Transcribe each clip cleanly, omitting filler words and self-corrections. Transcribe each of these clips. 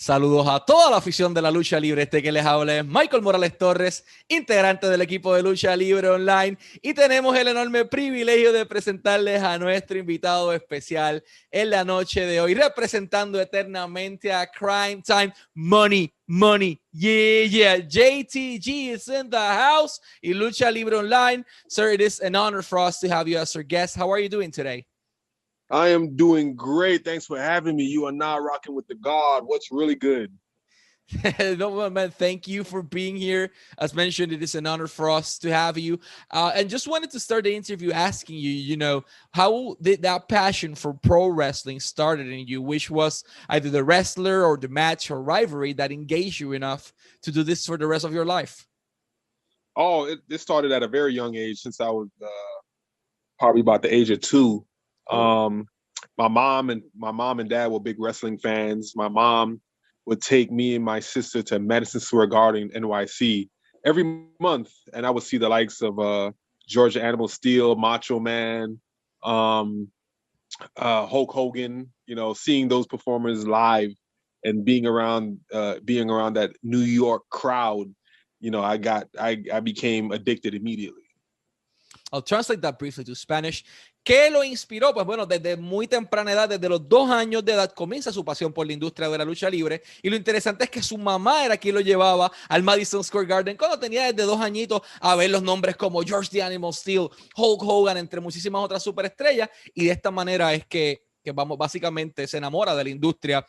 Saludos a toda la afición de la lucha libre. Este que les habla es Michael Morales Torres, integrante del equipo de Lucha Libre Online, y tenemos el enorme privilegio de presentarles a nuestro invitado especial en la noche de hoy, representando eternamente a Crime Time, Money, yeah, JTG is in the house y Lucha Libre Online. Sir, it is an honor for us to have you as our guest. How are you doing today? I am doing great. Thanks for having me. You are now rocking with the God. What's really good? No, man, thank you for being here. As mentioned, it is an honor for us to have you. And just wanted to start the interview asking you, how did that passion for pro wrestling started in you, which was either the wrestler or the match or rivalry that engaged you enough to do this for the rest of your life? Oh, it started at a very young age, since I was probably about the age of 2. Um, my mom and dad were big wrestling fans. My mom would take me and my sister to Madison Square Garden, NYC, every month, and I would see the likes of Georgia Animal Steel, Macho Man, Hulk Hogan. Seeing those performers live and being around that New York crowd. I became addicted immediately. I'll translate that briefly to Spanish. ¿Qué lo inspiró? Pues bueno, desde muy temprana edad, desde los 2 años de edad, comienza su pasión por la industria de la lucha libre. Y lo interesante es que su mamá era quien lo llevaba al Madison Square Garden cuando tenía desde 2 añitos a ver los nombres como George the Animal Steel, Hulk Hogan, entre muchísimas otras superestrellas. Y de esta manera es que vamos, básicamente se enamora de la industria.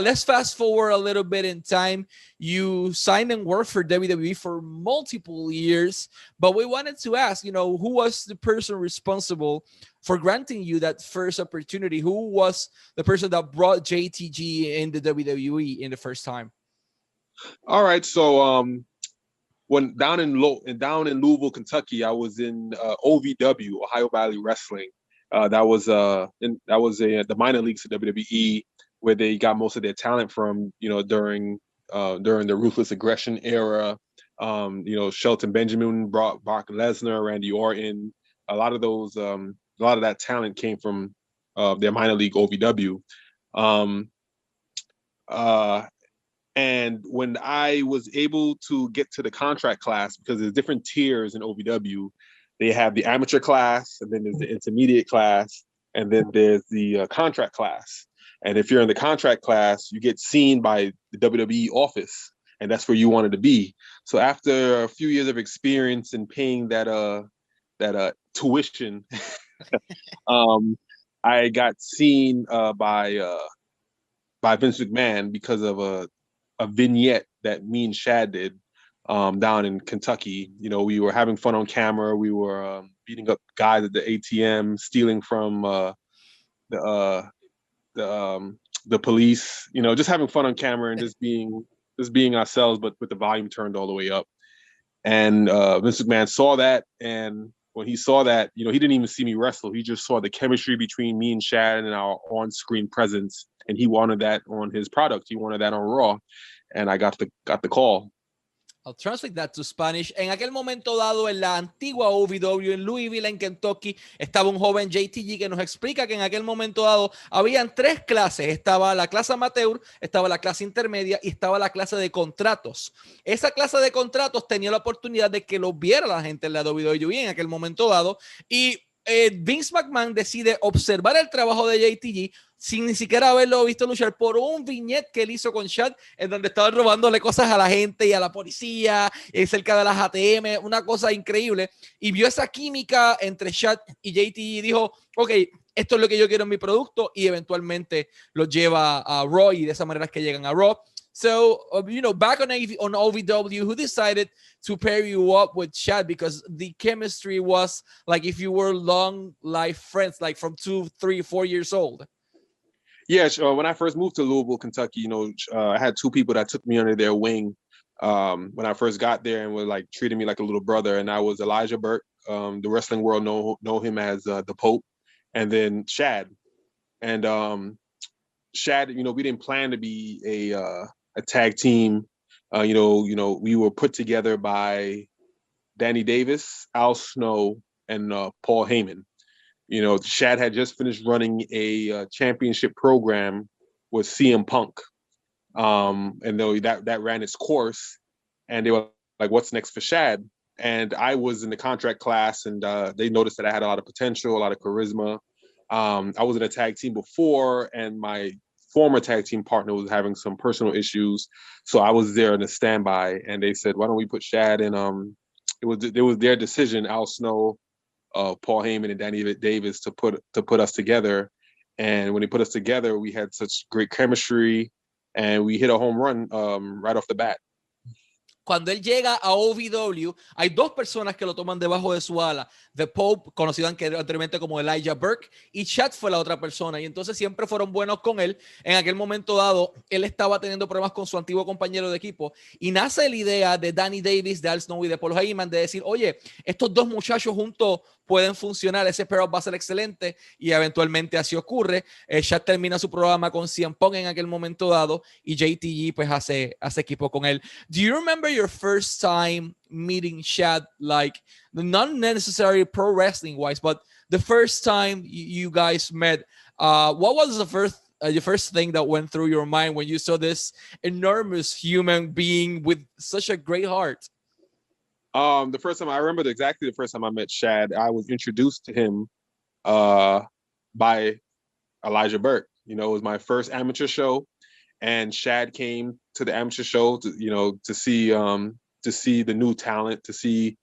Let's fast forward a little bit in time. You signed and worked for WWE for multiple years, but we wanted to ask, who was the person responsible for granting you that first opportunity? Who was the person that brought JTG in the WWE in the first time? All right, so when down in Louisville, Kentucky, I was in OVW, Ohio Valley Wrestling. That was the minor leagues of WWE, where they got most of their talent from. During the Ruthless Aggression era. Shelton Benjamin, Brock Lesnar, Randy Orton. A lot of that talent came from their minor league OVW. And when I was able to get to the contract class, because there's different tiers in OVW, they have the amateur class, and then there's the intermediate class, and then there's the contract class. And if you're in the contract class, you get seen by the WWE office, and that's where you wanted to be. So after a few years of experience and paying that tuition, I got seen by Vince McMahon because of a vignette that me and Shad did down in Kentucky. We were having fun on camera. We were beating up guys at the ATM, stealing from the police. Just having fun on camera and just being ourselves, but with the volume turned all the way up. And Vince McMahon saw that, and when he saw that, he didn't even see me wrestle. He just saw the chemistry between me and Shad and our on-screen presence, and he wanted that on his product. He wanted that on Raw, and I got the call. I'll translate that to Spanish. En aquel momento dado, en la antigua OVW en Louisville, en Kentucky, estaba un joven JTG que nos explica que en aquel momento dado habían 3 clases. Estaba la clase amateur, estaba la clase intermedia y estaba la clase de contratos. Esa clase de contratos tenía la oportunidad de que lo viera la gente en la WWE en aquel momento dado, y Vince McMahon decide observar el trabajo de JTG sin ni siquiera haberlo visto luchar, por un viñete que él hizo con Shad, en donde estaba robándole cosas a la gente y a la policía, cerca de las ATM, una cosa increíble, y vio esa química entre Shad y JTG y dijo, ok, esto es lo que yo quiero en mi producto, y eventualmente lo lleva a Raw, y de esa manera es que llegan a Raw. So, back on OVW, who decided to pair you up with Shad? Because the chemistry was like if you were long life friends, like from 2, 3, 4 years old. Yeah, when I first moved to Louisville, Kentucky, I had 2 people that took me under their wing when I first got there, and were treating me like a little brother. And I was Elijah Burke. The wrestling world know him as the Pope, and then Shad. And Shad, we didn't plan to be a tag team. We were put together by Danny Davis, Al Snow, and Paul Heyman. Shad had just finished running a championship program with CM Punk. And though that ran its course, and they were like, "What's next for Shad?" And I was in the contract class, and they noticed that I had a lot of potential, a lot of charisma. I was in a tag team before, and my former tag team partner was having some personal issues, so I was there in a standby. And they said, "Why don't we put Shad in?" It was their decision, Al Snow, Paul Heyman, and Danny Davis, to put us together. And when they put us together, we had such great chemistry, and we hit a home run right off the bat. Cuando él llega a OVW, hay dos personas que lo toman debajo de su ala. The Pope, conocido anteriormente como Elijah Burke, y Chad fue la otra persona. Y entonces siempre fueron buenos con él. En aquel momento dado, él estaba teniendo problemas con su antiguo compañero de equipo. Y nace la idea de Danny Davis, de Al Snow y de Paul Heyman de decir, oye, estos dos muchachos juntos pueden funcionar, ese pair-up va a ser excelente, y eventualmente así ocurre. Chad termina su programa con CM Punk en aquel momento dado, y JTG pues hace equipo con él. Do you remember your first time meeting Chad, like not necessarily pro wrestling wise, but the first time you guys met? What was the first thing that went through your mind when you saw this enormous human being with such a great heart? The first time I remember exactly the first time I met Shad, I was introduced to him by Elijah Burke. You know, it was my first amateur show, and Shad came to the amateur show to see the new talent, to see,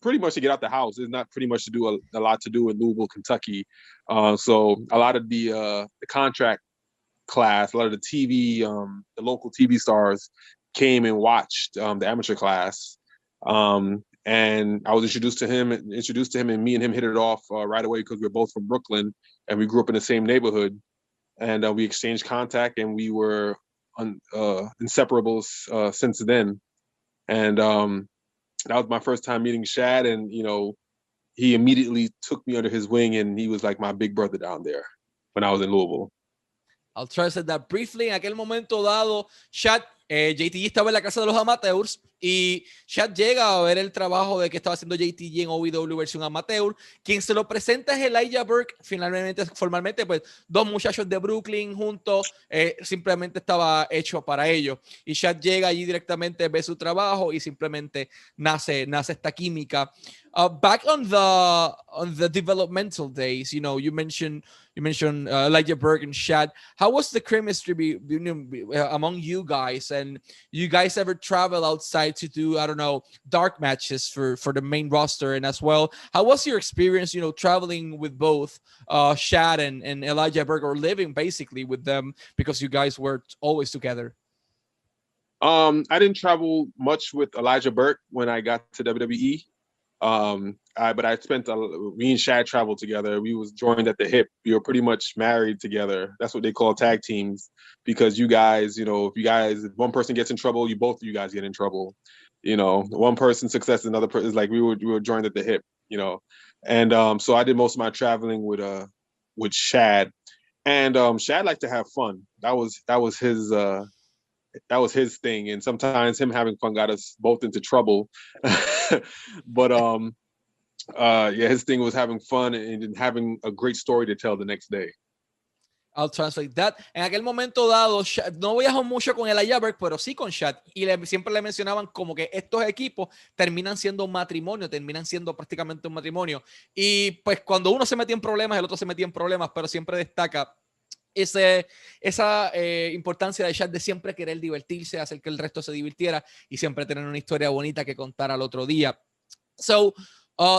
pretty much to get out the house. There's not pretty much to do a lot to do in Louisville, Kentucky. So a lot of the contract class, a lot of the TV, the local TV stars came and watched the amateur class. And I was introduced to him, and me and him hit it off right away, because we're both from Brooklyn and we grew up in the same neighborhood, and we exchanged contact, and we were inseparables since then. And that was my first time meeting Shad, and he immediately took me under his wing, and he was like my big brother down there when I was in Louisville. I'll try to say that briefly. En aquel momento dado, Chad, JTG estaba en la casa de los amateurs, y Chad llega a ver el trabajo de que estaba haciendo JTG en OVW versión amateur. Quien se lo presenta es Elijah Burke. Formalmente, pues, dos muchachos de Brooklyn juntos, simplemente estaba hecho para ello. Y Chad llega allí directamente, ve su trabajo, y simplemente nace esta química. Back on the developmental days, you mentioned Elijah Burke and Chad. How was the chemistry among you guys? And you guys ever travel outside to do, I don't know, dark matches for the main roster? And as well, how was your experience, traveling with both Chad and Elijah Burke, or living basically with them, because you guys were always together? I didn't travel much with Elijah Burke when I got to WWE. But I spent me and Shad traveled together. We was joined at the hip. We were pretty much married together. That's what they call tag teams, because you guys, if one person gets in trouble, both of you guys get in trouble. One person's success, another person is like we were joined at the hip. And so I did most of my traveling with Shad, and Shad liked to have fun. That was his thing, and sometimes him having fun got us both into trouble. But his thing was having fun and having a great story to tell the next day. I'll translate that. En aquel momento dado, no viajó mucho con Elijah Burke, pero sí con Chad. Y siempre le mencionaban como que estos equipos terminan siendo un matrimonio, terminan siendo prácticamente un matrimonio. Y pues cuando uno se metía en problemas, el otro se metía en problemas, pero siempre destaca esa importancia de Chad de siempre querer divertirse, hacer que el resto se divirtiera, y siempre tener una historia bonita que contar al otro día. So,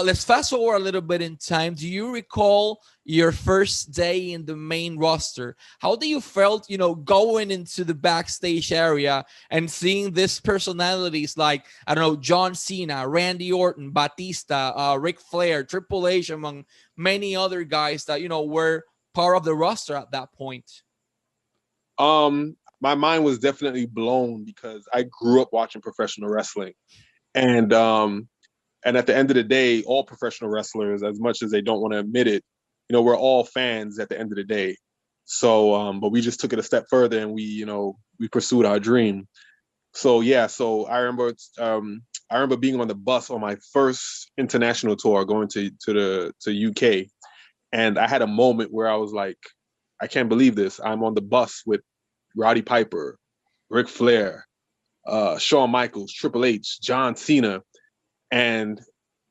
let's fast forward a little bit in time. Do you recall your first day in the main roster? How do you felt, going into the backstage area and seeing these personalities like, I don't know, John Cena, Randy Orton, Batista, Ric Flair, Triple H, among many other guys that, were part of the roster at that point? My mind was definitely blown, because I grew up watching professional wrestling, and at the end of the day, all professional wrestlers, as much as they don't want to admit it, we're all fans at the end of the day. So, but we just took it a step further, and we pursued our dream. So yeah, so I remember being on the bus on my first international tour, going to UK. And I had a moment where I was like, I can't believe this. I'm on the bus with Roddy Piper, Ric Flair, Shawn Michaels, Triple H, John Cena, and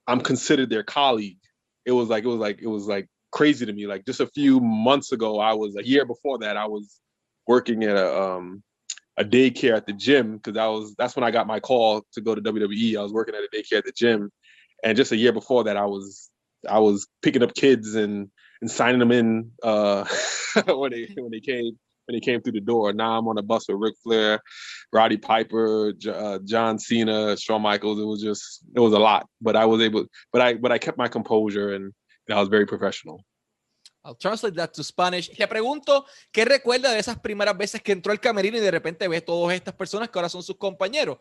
I'm considered their colleague. It was like crazy to me. Like just a few months ago, a year before that, I was working at a daycare at the gym because that's when I got my call to go to WWE. I was working at a daycare at the gym, and just a year before that, I was picking up kids and signing them in when they came through the door. Now I'm on a bus with Ric Flair, Roddy Piper, John Cena, Shawn Michaels. It was a lot, but I kept my composure and I was very professional. I'll translate that to Spanish. Le pregunto qué recuerda de esas primeras veces que entró al camerino y de repente ve todas estas personas que ahora son sus compañeros.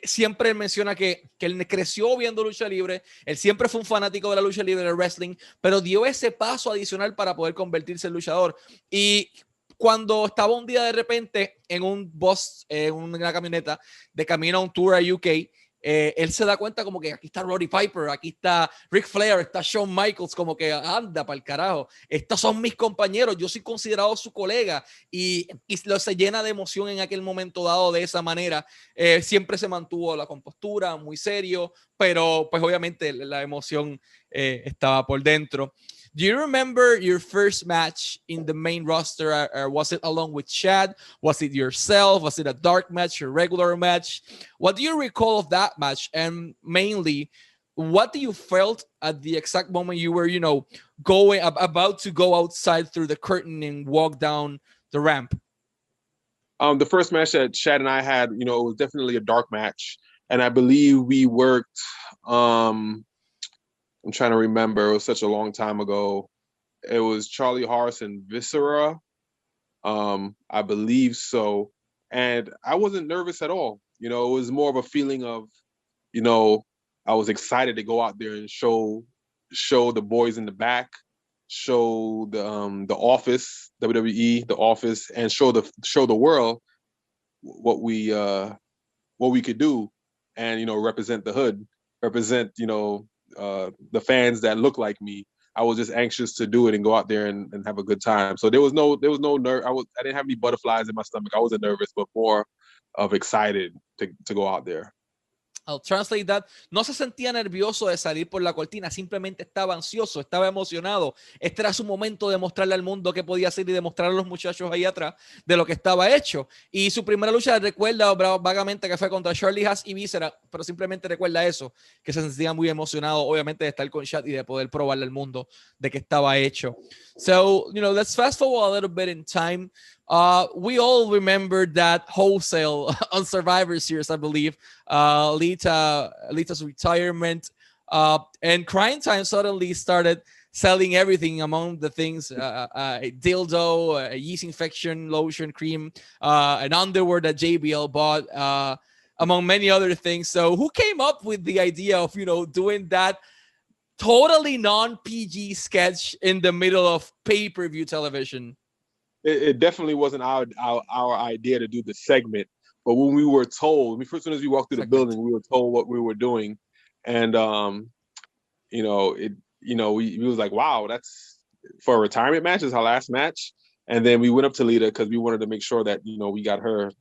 Siempre él menciona que él creció viendo lucha libre, él siempre fue un fanático de la lucha libre, del wrestling, pero dio ese paso adicional para poder convertirse en luchador. Y cuando estaba un día de repente en un bus, en una camioneta de camino a un tour a UK, él se da cuenta como que aquí está Roddy Piper, aquí está Ric Flair, está Shawn Michaels, como que anda para el carajo, estos son mis compañeros, yo soy considerado su colega y se llena de emoción en aquel momento dado de esa manera. Siempre se mantuvo la compostura, muy serio, pero pues obviamente la emoción estaba por dentro. Do you remember your first match in the main roster? Or was it along with Chad? Was it yourself? Was it a dark match, a regular match? What do you recall of that match? And mainly, what do you felt at the exact moment you were, about to go outside through the curtain and walk down the ramp? The first match that Chad and I had, it was definitely a dark match. And I believe we worked, I'm trying to remember. It was such a long time ago. It was Charlie Horse and Viscera. I believe so. And I wasn't nervous at all. It was more of a feeling of, I was excited to go out there and show the boys in the back, show the Office, WWE, the Office, and show the world what we could do, and represent the hood, represent the fans that look like me. I was just anxious to do it and go out there and have a good time. So there was no nerve. I didn't have any butterflies in my stomach. I wasn't nervous, but more of excited to go out there. I'll translate that. No se sentía nervioso de salir por la cortina, simplemente estaba ansioso, estaba emocionado. Este era su momento de mostrarle al mundo qué podía hacer y demostrar a los muchachos ahí atrás de lo que estaba hecho. Y su primera lucha recuerda vagamente que fue contra Charlie Haas y Viscera, pero simplemente recuerda eso, que se sentía muy emocionado, obviamente, de estar con Chad y de poder probarle al mundo de que estaba hecho. So, let's fast forward a little bit in time. We all remember that wholesale on Survivor Series, I believe, Lita's retirement, and Crying Time suddenly started selling everything among the things, a dildo, a yeast infection lotion cream, an underwear that JBL bought, among many other things. So who came up with the idea of, doing that totally non-PG sketch in the middle of pay-per-view television? It definitely wasn't our idea to do the segment, but when we were told, as soon as we walked through the building, we were told what we were doing, and we was like, wow, that's for a retirement match. It's our last match, and then we went up to Lita because we wanted to make sure that we got her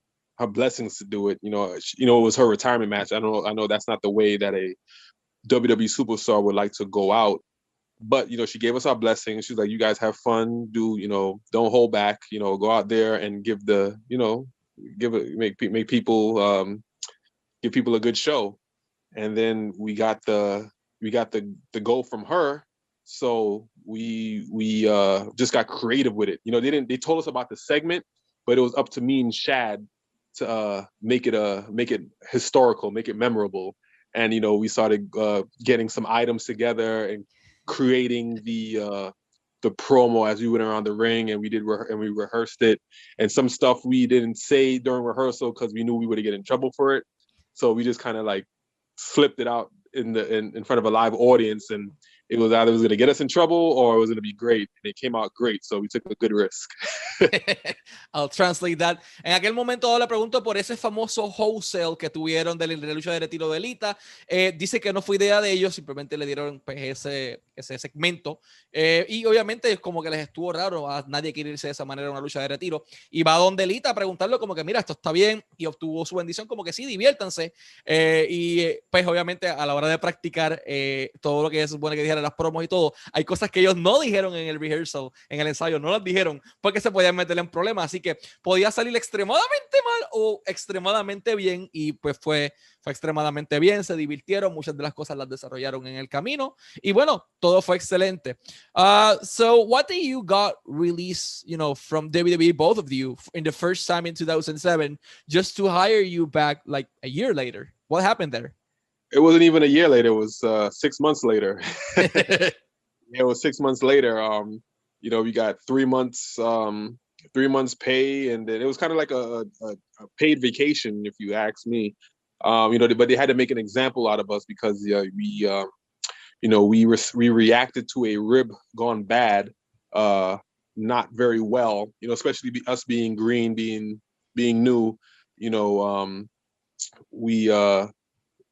blessings to do it. It was her retirement match. I know that's not the way that a WWE superstar would like to go out. But she gave us our blessing. She's like, you guys have fun, don't hold back, go out there and give people give people a good show. And then we got the go from her. So we just got creative with it. They told us about the segment, but it was up to me and Shad to make it historical, make it memorable. And we started getting some items together and creating the promo as we went around the ring, and we rehearsed it, and some stuff we didn't say during rehearsal because we knew we would get in trouble for it, so we just kind of like flipped it out in front of a live audience, and it was either going to get us in trouble or it was going to be great, and it came out great, so we took a good risk. I'll translate that. En aquel momento le pregunto por ese famoso wholesale que tuvieron de la lucha de retiro de Lita. Dice que no fue idea de ellos, simplemente le dieron pues, ese segmento. Y obviamente es como que les estuvo raro, a nadie quiere irse de esa manera a una lucha de retiro. Y va donde Lita a preguntarle como que mira, esto está bien, y obtuvo su bendición, como que sí, diviértanse. Pues obviamente a la hora de practicar todo lo que se supone que dijeron las promos y todo, hay cosas que ellos no dijeron en el rehearsal, en el ensayo, no las dijeron porque se podían meter en problemas, así que podía salir extremadamente mal o extremadamente bien, y pues fue extremadamente bien, se divirtieron, muchas de las cosas las desarrollaron en el camino, y bueno, todo fue excelente. So what did you got released, from WWE, both of you, in the first time in 2007, just to hire you back like a year later? What happened there? It wasn't even a year later. It was 6 months later. It was 6 months later. We got 3 months, 3 months pay, and then it was kind of like a paid vacation, if you ask me. But they had to make an example out of us because we reacted to a rib gone bad, not very well. Especially us being green, being new.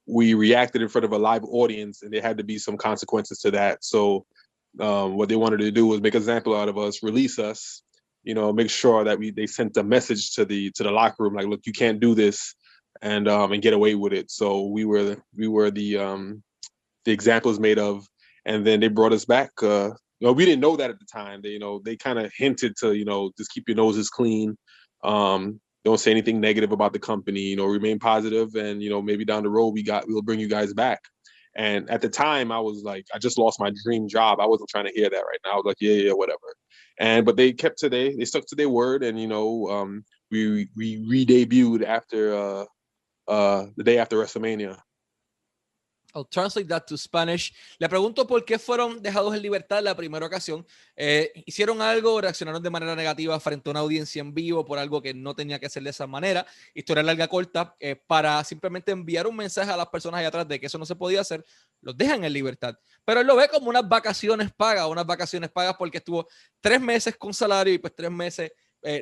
We reacted in front of a live audience, and there had to be some consequences to that. So what they wanted to do was make an example out of us, release us, make sure that they sent a message to the locker room, like, look, you can't do this, and get away with it. So we were the examples made of, and then they brought us back. We didn't know that at the time. They kind of hinted to, just keep your noses clean. Don't say anything negative about the company, remain positive, and, maybe down the road we'll bring you guys back. And at the time I was like, I just lost my dream job. I wasn't trying to hear that right now. I was like, yeah, whatever. But they stuck to their word, and, we re-debuted after the day after WrestleMania. I'll translate that to Spanish. Le pregunto por qué fueron dejados en libertad la primera ocasión. Hicieron algo, reaccionaron de manera negativa frente a una audiencia en vivo por algo que no tenía que hacer de esa manera. Historia larga, corta, para simplemente enviar un mensaje a las personas allá atrás de que eso no se podía hacer. Los dejan en libertad. Pero él lo ve como unas vacaciones pagas porque estuvo 3 meses con salario y pues 3 meses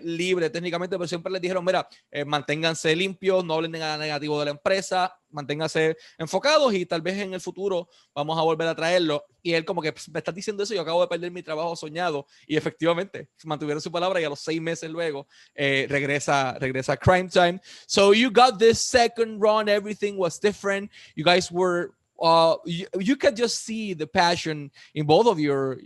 libre técnicamente, pero siempre les dijeron, mira, manténganse limpios, no hablen de nada negativo de la empresa, manténganse enfocados y tal vez en el futuro vamos a volver a traerlo. Y él como que, me estás diciendo eso, yo acabo de perder mi trabajo soñado, y efectivamente mantuvieron su palabra, y a los 6 meses luego regresa Crime Time. So you got this second run, everything was different, you guys were you could just see the passion in both of your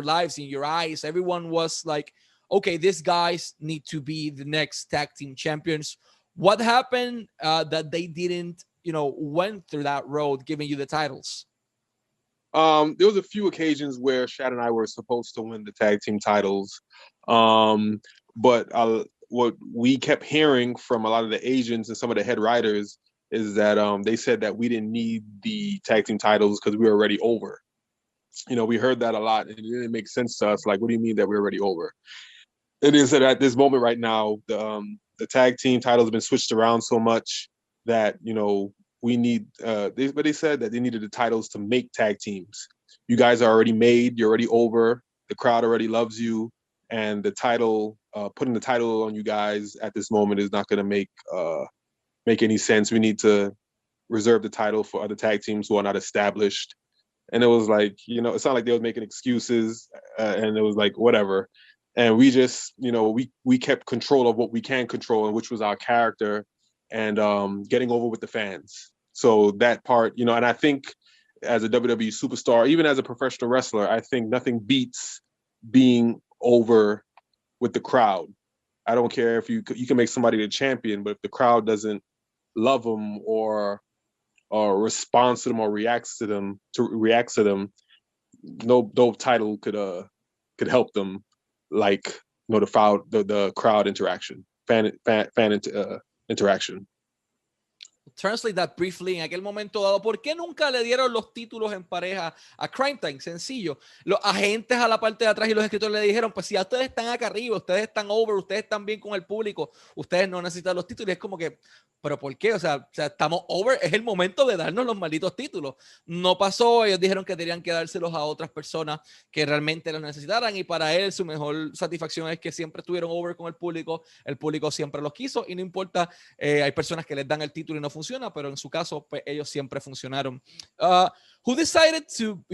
lives, in your eyes. Everyone was like, okay, these guys need to be the next tag team champions. What happened that they didn't, went through that road, giving you the titles? There was a few occasions where Shad and I were supposed to win the tag team titles. But what we kept hearing from a lot of the agents and some of the head writers is that they said that we didn't need the tag team titles because we were already over. We heard that a lot, and it didn't make sense to us. Like, what do you mean that we're already over? It is that at this moment right now, the tag team title has been switched around so much that, we need, they said that they needed the titles to make tag teams. You guys are already made, you're already over, the crowd already loves you, and the title, putting the title on you guys at this moment is not going to make any sense. We need to reserve the title for other tag teams who are not established. And it was like, it sounded like they were making excuses, and it was like, whatever. And we just, we kept control of what we can control, which was our character and getting over with the fans. So that part, and I think as a WWE superstar, even as a professional wrestler, I think nothing beats being over with the crowd. I don't care if you can make somebody the champion, but if the crowd doesn't love them or responds to them or reacts to them, no title could help them. Like, the crowd interaction, fan interaction. Translate that briefly. En aquel momento dado, ¿por qué nunca le dieron los títulos en pareja a Crime Time? Sencillo. Los agentes a la parte de atrás y los escritores le dijeron, pues si ya ustedes están acá arriba, ustedes están over, ustedes están bien con el público, ustedes no necesitan los títulos. Y es como que, ¿pero por qué? O sea, estamos over, es el momento de darnos los malditos títulos. No pasó, ellos dijeron que tenían que dárselos a otras personas que realmente los necesitaran, y para él su mejor satisfacción es que siempre estuvieron over con el público siempre los quiso, y no importa, hay personas que les dan el título y no funciona, pero en su caso, pues ellos siempre funcionaron. Who decided to,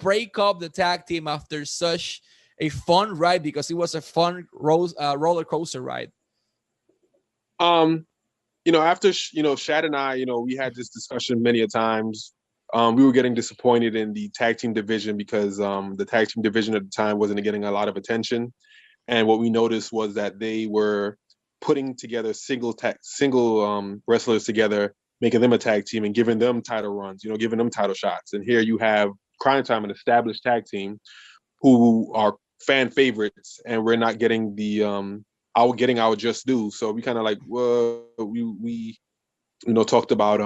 break up the tag team after such a fun ride, because it was a fun roller coaster ride? After Shad and I, we had this discussion many a times. We were getting disappointed in the tag team division because the tag team division at the time wasn't getting a lot of attention. And what we noticed was that they were putting together single wrestlers together, making them a tag team and giving them title runs, giving them title shots. And here you have Crime Time, an established tag team who are fan favorites, and we're not getting our just due. So we kind of like, well, we talked about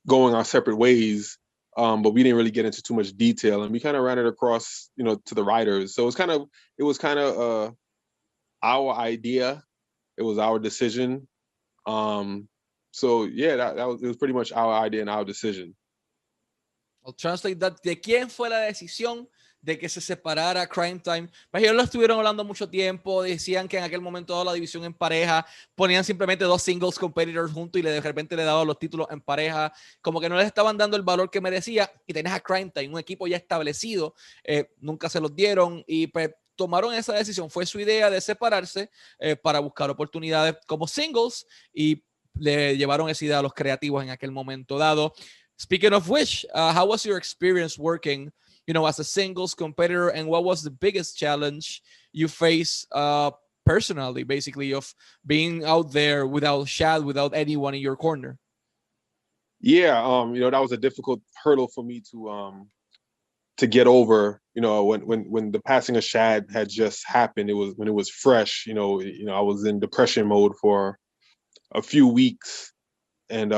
going our separate ways, but we didn't really get into too much detail, and we kind of ran it across, to the writers. So it was kind of our idea, it was our decision. So yeah, it was pretty much our idea and our decision. I'll translate that. ¿De quién fue la decisión de que se separara Crime Time? Pues ellos lo estuvieron hablando mucho tiempo, decían que en aquel momento dado la división en pareja, ponían simplemente dos singles competitors juntos y de repente le daban los títulos en pareja, como que no les estaban dando el valor que merecía, y tenés a Crime Time, un equipo ya establecido, nunca se los dieron, y pues tomaron esa decisión. Fue su idea de separarse para buscar oportunidades como singles, y le llevaron esa idea a los creativos en aquel momento dado. Speaking of which, how was your experience working, as a singles competitor, and what was the biggest challenge you face personally, basically, of being out there without Shad, without anyone in your corner? Yeah, that was a difficult hurdle for me to get over. When the passing of Shad had just happened, it was fresh. I was in depression mode for a few weeks, and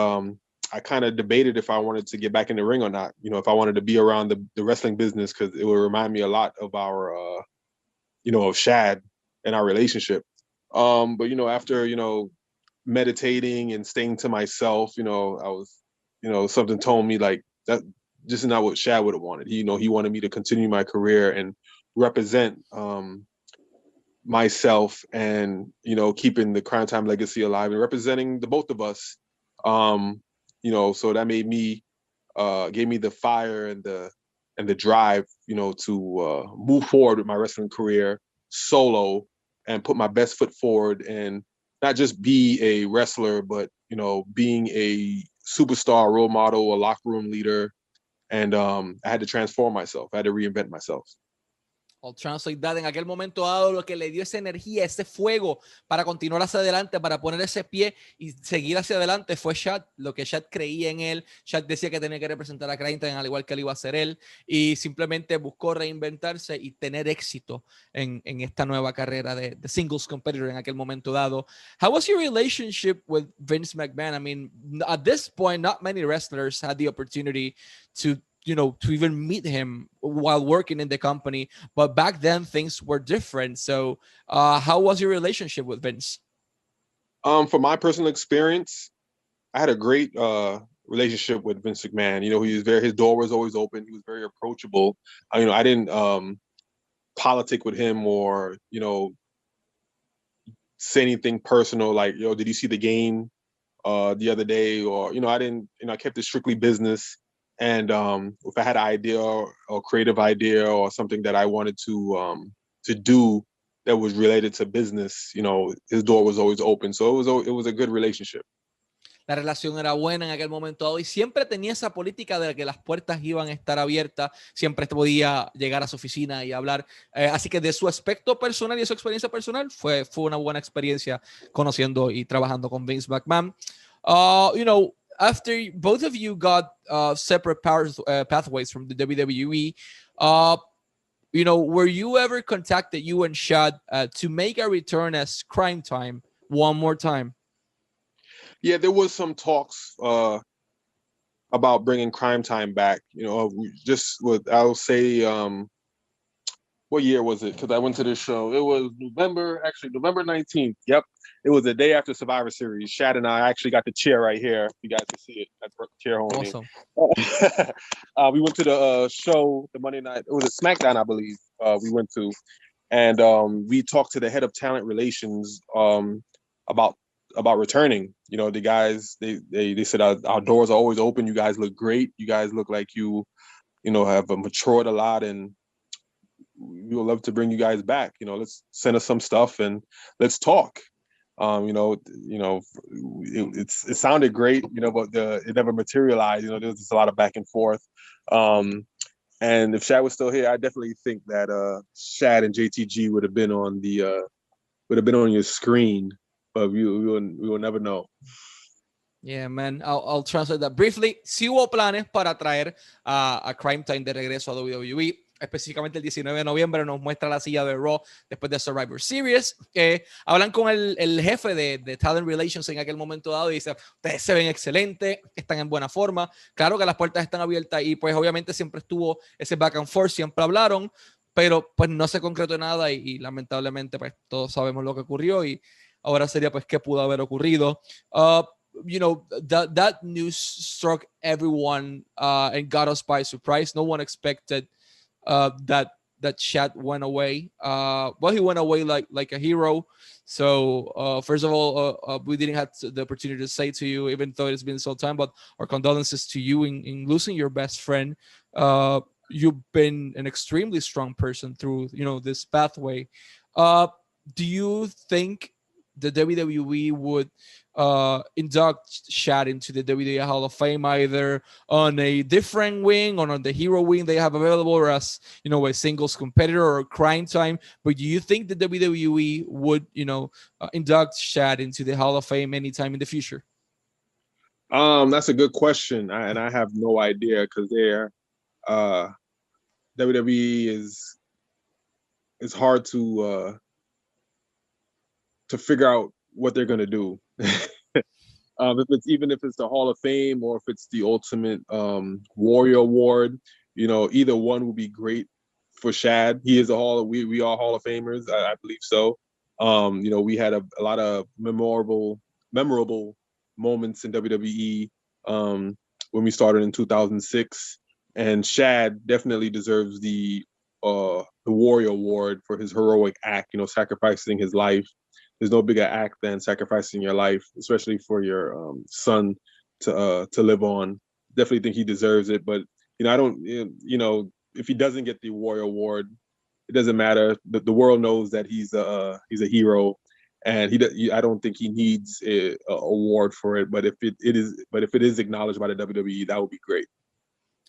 I kind of debated if I wanted to get back in the ring or not. If I wanted to be around the wrestling business, because it would remind me a lot of our, of Shad and our relationship. But after meditating and staying to myself, I was, something told me like that just is not what Shad would have wanted. He wanted me to continue my career and represent myself, and keeping the Crime Time legacy alive and representing the both of us. So that made me gave me the fire and the drive, to move forward with my wrestling career solo and put my best foot forward, and not just be a wrestler, but being a superstar, role model, a locker room leader. And I had to transform myself. I had to reinvent myself. I'll translate that. En aquel momento dado, lo que le dio esa energía, ese fuego para continuar hacia adelante, para poner ese pie y seguir hacia adelante, fue Shad. Lo que Shad creía en él. Shad decía que tenía que representar a Crime Time al igual que él iba a hacer él, y simplemente buscó reinventarse y tener éxito en esta nueva carrera de singles competitor en aquel momento dado. How was your relationship with Vince McMahon? I mean, at this point, not many wrestlers had the opportunity to even meet him while working in the company. But back then things were different. So how was your relationship with Vince? From my personal experience, I had a great relationship with Vince McMahon. His door was always open. He was very approachable. I didn't politic with him or, say anything personal like, did you see the game the other day? Or, I didn't, I kept it strictly business. And if I had an idea or creative idea or something that I wanted to do that was related to business, his door was always open. So it was a good relationship. La relación era buena en aquel momento dado y siempre tenía esa política de que las puertas iban a estar abiertas, siempre podía llegar a su oficina y hablar. Así que de su aspecto personal y de su experiencia personal fue una buena experiencia conociendo y trabajando con Vince McMahon. After both of you got separate pathways from the WWE, were you ever contacted, you and Shad, to make a return as Crime Time one more time? Yeah, there was some talks about bringing Crime Time back. I'll say, what year was it? Because I went to this show. It was November 19th. Yep. It was the day after Survivor Series. Shad and I actually got the chair right here. If you guys can see it. That's the chair home. Awesome. We went to the show, the Monday night. It was a SmackDown, I believe, we went to. And we talked to the head of talent relations about returning. The guys, they said our doors are always open. You guys look great. You guys look like you have matured a lot, and we would love to bring you guys back. Let's send us some stuff and let's talk. It sounded great, but it never materialized. There was just a lot of back and forth. And if Shad was still here, I definitely think that Shad and JTG would have been on your screen, but we will never know. Yeah, man. I'll translate that briefly. Sí hubo planes para traer a Crime Time de regreso a WWE. Específicamente el 19 de noviembre nos muestra la silla de Raw después de Survivor Series. Hablan con el jefe de Talent Relations en aquel momento dado y dice, ustedes se ven excelentes, están en buena forma. Claro que las puertas están abiertas y pues obviamente siempre estuvo ese back and forth, siempre hablaron, pero pues no se concretó nada y lamentablemente pues todos sabemos lo que ocurrió y ahora sería pues qué pudo haber ocurrido. That news struck everyone and got us by surprise. No one expected that Shad went away. He went away like a hero. So first of all, we didn't have the opportunity to say to you, even though it's been some time, but our condolences to you in losing your best friend. You've been an extremely strong person through this pathway. Do you think the WWE would induct Shad into the WWE Hall of Fame either on a different wing or on the hero wing they have available, or as a singles competitor or Crime Time? But do you think the WWE would induct Shad into the Hall of Fame anytime in the future? That's a good question, and I have no idea because WWE is hard to figure out what they're gonna do. If it's the Hall of Fame or if it's the Ultimate Warrior Award, either one would be great for Shad. He is we are Hall of Famers, I believe so. We had a lot of memorable moments in WWE when we started in 2006, and Shad definitely deserves the Warrior Award for his heroic act, sacrificing his life. There's no bigger act than sacrificing your life, especially for your son to live on. Definitely think he deserves it, but I don't. If he doesn't get the Warrior Award, it doesn't matter. The world knows that he's a hero, and I don't think he needs a award for it. But if it is acknowledged by the WWE, that would be great.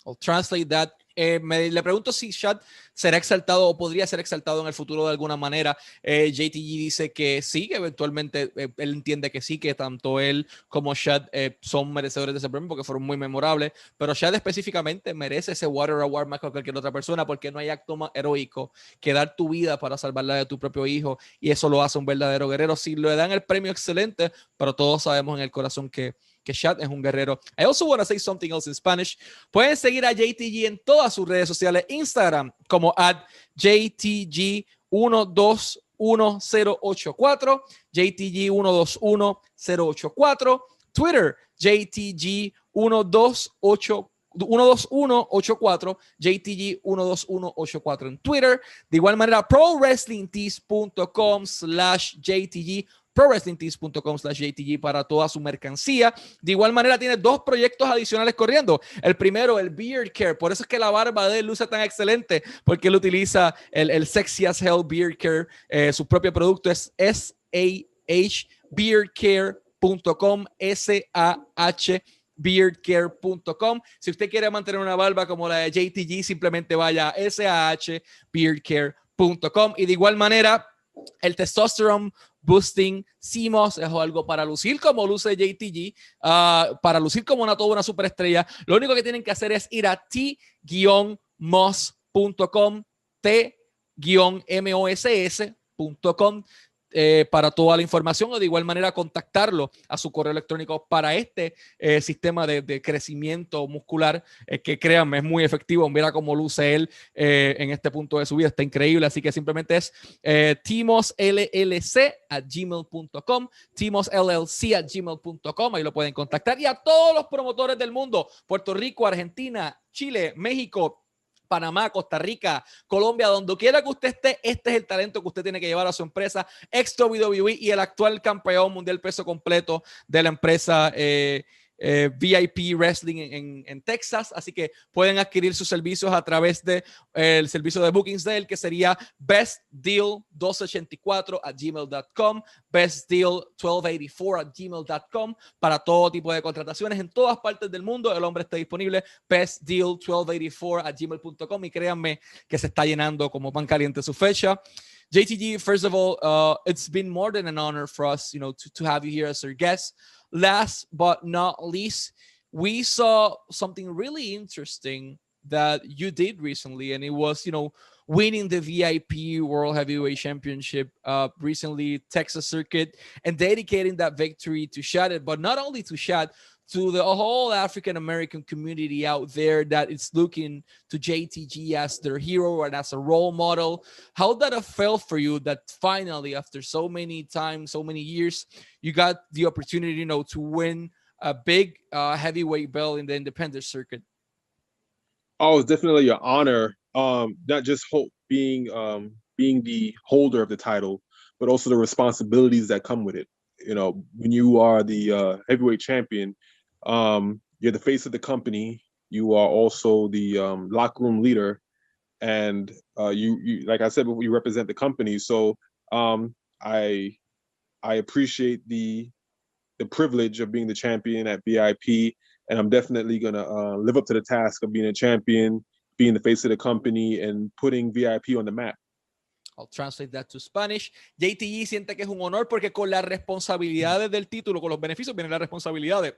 I'll translate that. Le pregunto si Shad será exaltado o podría ser exaltado en el futuro de alguna manera. JTG dice que sí, que eventualmente él entiende que sí, que tanto él como Shad son merecedores de ese premio porque fueron muy memorables, pero Shad específicamente merece ese Warrior Award más que cualquier otra persona porque no hay acto más heroico que dar tu vida para salvar la de tu propio hijo, y eso lo hace un verdadero guerrero. Si le dan el premio, excelente, pero todos sabemos en el corazón que Shad es un guerrero. I also want to say something else in Spanish. Pueden seguir a JTG en todas sus redes sociales, Instagram como @JTG121084, JTG121084, Twitter JTG12184, JTG12184 en Twitter. De igual manera, ProWrestlingTees.com/JTG, ProWrestlingTees.com/JTG para toda su mercancía. De igual manera, tiene 2 proyectos adicionales corriendo. El primero, el Beard Care. Por eso es que la barba de él luce tan excelente, porque él utiliza el Sexy as Hell Beard Care. Su propio producto es SAHBeardCare.com, SAHBeardCare.com. Si usted quiere mantener una barba como la de JTG, simplemente vaya a SAHBeardCare.com. Y de igual manera, el Testosterone Boosting CMOS es algo para lucir como luce JTG, para lucir como toda una superestrella. Lo único que tienen que hacer es ir a t-moss.com, t-moss.com, para toda la información, o de igual manera contactarlo a su correo electrónico para este sistema de crecimiento muscular, que créanme es muy efectivo. Mira cómo luce él en este punto de su vida, está increíble. Así que simplemente es timossllc@gmail.com, timossllc@gmail.com, ahí lo pueden contactar. Y a todos los promotores del mundo, Puerto Rico, Argentina, Chile, México, Panamá, Costa Rica, Colombia, donde quiera que usted esté, este es el talento que usted tiene que llevar a su empresa. Ex WWE y el actual campeón mundial peso completo de la empresa VIP Wrestling en Texas, así que pueden adquirir sus servicios a través de el servicio de bookings de él, que sería bestdeal284@gmail.com, bestdeal1284@gmail.com, para todo tipo de contrataciones en todas partes del mundo. El hombre está disponible, bestdeal1284@gmail.com, y créanme que se está llenando como pan caliente su fecha. JTG, first of all, it's been more than an honor for us, to have you here as our guest. Last but not least, we saw something really interesting that you did recently, and it was, winning the VIP World Heavyweight Championship recently, Texas Circuit, and dedicating that victory to Shad, but not only to Shad, to the whole African American community out there that is looking to JTG as their hero and as a role model. How did that felt for you that finally, after so many times, so many years, you got the opportunity, to win a big heavyweight belt in the independent circuit? Oh, it's definitely an honor. Not just being the holder of the title, but also the responsibilities that come with it. When you are the heavyweight champion, you're the face of the company. You are also the locker room leader, and you like I said before, you represent the company. So I appreciate the privilege of being the champion at VIP, and I'm definitely gonna live up to the task of being a champion, being the face of the company, and putting VIP on the map. I'll translate that to Spanish. JTG siente que es un honor porque con las responsabilidades del título, con los beneficios, vienen las responsabilidades.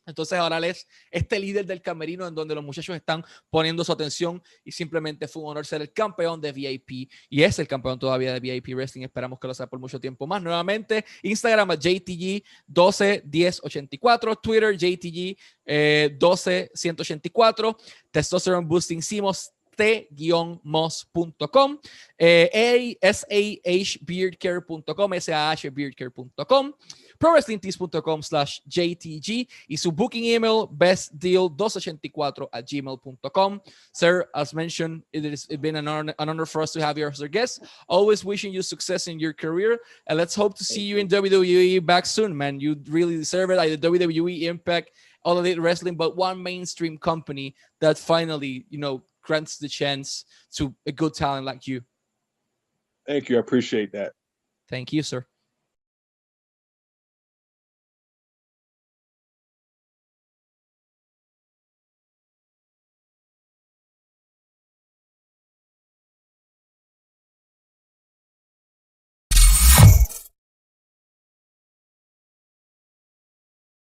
Entonces ahora él es este líder del camerino en donde los muchachos están poniendo su atención, y simplemente fue un honor ser el campeón de VIP, y es el campeón todavía de VIP Wrestling. Esperamos que lo sea por mucho tiempo más. Nuevamente, Instagram a JTG121084, Twitter JTG 12184, Testosterone Boosting Simos t-mos.com, sahbeardcare.com, sahbeardcare.com, prowrestlingtees.com/JTG, y su booking email bestdeal284@gmail.com. Sir, as mentioned, it's been an honor for us to have you as our guest. Always wishing you success in your career, and let's hope to see you in WWE back soon, man. You really deserve it. Like the WWE, Impact, All Elite Wrestling, but one mainstream company that finally, grants the chance to a good talent like you. Thank you. I appreciate that. Thank you, sir.